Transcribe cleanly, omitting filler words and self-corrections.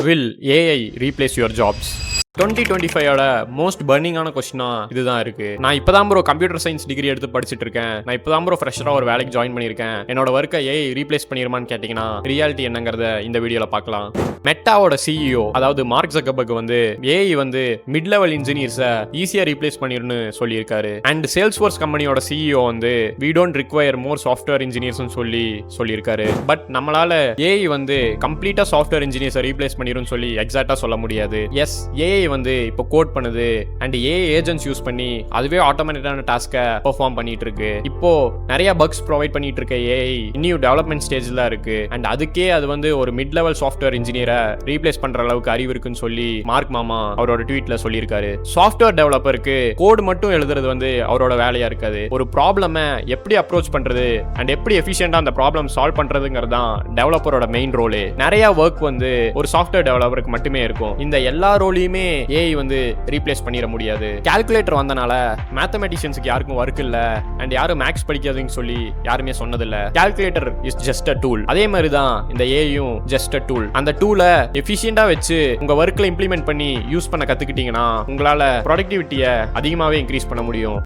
Will AI replace your jobs? 2025ஓட most பர்னிங்கான கொஸ்டினா இதுதான் இருக்கு. நான் இப்பதான் ப்ரோ கம்ப்யூட்டர் சயின்ஸ் டிகிரி எடுத்து படிச்சுட்டு இருக்கேன். நான் இப்பதான் ப்ரோ ஃப்ரெஷரா ஒரு வேலைக்கு ஜாயின் பண்ணியிருக்கேன். என்னோட ஒர்க்கை ஏஐ ரீப்ளேஸ் பண்ணிருமான்னு கேட்டீங்கன்னா ரியாலிட்டி என்னங்கிறத இந்த வீடியோல பார்க்கலாம். மெட்டாவோட சிஇஓ அதாவது மார்க் ஜக்கர்பர்க் வந்து ஏஐ வந்து மிட் லெவல் இன்ஜினியர்ஸை ஈஸியா ரீப்ளேஸ் பண்ணிருன்னு சொல்லியிருக்காரு. அண்ட் சேல்ஸ்ஃபோர்ஸ் கம்பெனியோட சிஇஓ வந்து we don't require more software engineers சொல்லியிருக்காரு. பட் நம்மளால ஏஐ வந்து கம்ப்ளீட்டா சாஃப்ட்வேர் இன்ஜினியர்ஸை ரீப்ளேஸ் பண்ணிருன்னு சொல்லி எக்ஸாக்டா சொல்ல முடியாது. எஸ், ஏஐ வந்து இப்போ கோட் பண்ணுது அண்ட் ஏஐ ஏஜென்ட்ஸ் யூஸ் பண்ணி அதுவே ஆட்டோமேட்டிக்கான டாஸ்கை பெர்ஃபார்ம் பண்ணிட்டு இருக்கு. இப்போ நிறைய பக்ஸ் ப்ரொவைட் பண்ணிட்டு இருக்க ஏஐ இன்னும் டெவலப்மெண்ட் ஸ்டேஜ்ல இருக்கு. அண்ட் அதுக்கே அது வந்து ஒரு மிட் லெவல் சாஃப்ட்வேர் இன்ஜினியரை ரீப்ளேஸ் பண்ற அளவுக்கு அறிவு இருக்குன்னு சொல்லி மார்க் மாமா அவரோட ட்வீட்ல சொல்லியிருக்காரு. சாஃப்ட்வேர் டெவலப்பருக்கு கோட் மட்டும் எழுதுறது வந்து அவரோட வேலையா இருக்காது. ஒரு ப்ராப்ளமை எப்படி அப்ரோச் பண்றது அண்ட் எப்படி எஃபிஷியண்டா அந்த ப்ராப்ளம் சால்வ் பண்றதுங்கிறது தான் டெவலப்பரோட மெயின் ரோலே. நிறைய ஒர்க் வந்து ஒரு சாஃப்ட்வேர் டெவலப்பருக்கு மட்டுமே இருக்கும். இந்த எல்லா ரோலையுமே ஏஐ வந்து ரீப்ளேஸ் பண்ணிட முடியாது. கால்குலேட்டர் வந்தனால மேத்தமெட்டிஷியன்ஸ்க்கு யாருக்கும் ஒர்க் இல்ல அண்ட் யாரும் மேக்ஸ் படிக்காதுன்னு சொல்லி யாருமே சொன்னதில்ல. Calculator is just a tool. அதே மாதிரி தான் இந்த ஏஐயும் ஜஸ்ட் அ டூல். அந்த டூலை எஃபிஷியண்டா வச்சு உங்க ஒர்க்ல இம்ப்ளிமெண்ட் பண்ணி யூஸ் பண்ண கத்துக்கிட்டீங்கன்னா உங்களால ப்ரொடக்டிவிட்டியை அதிகமாவே இன்க்ரீஸ் பண்ண முடியும்.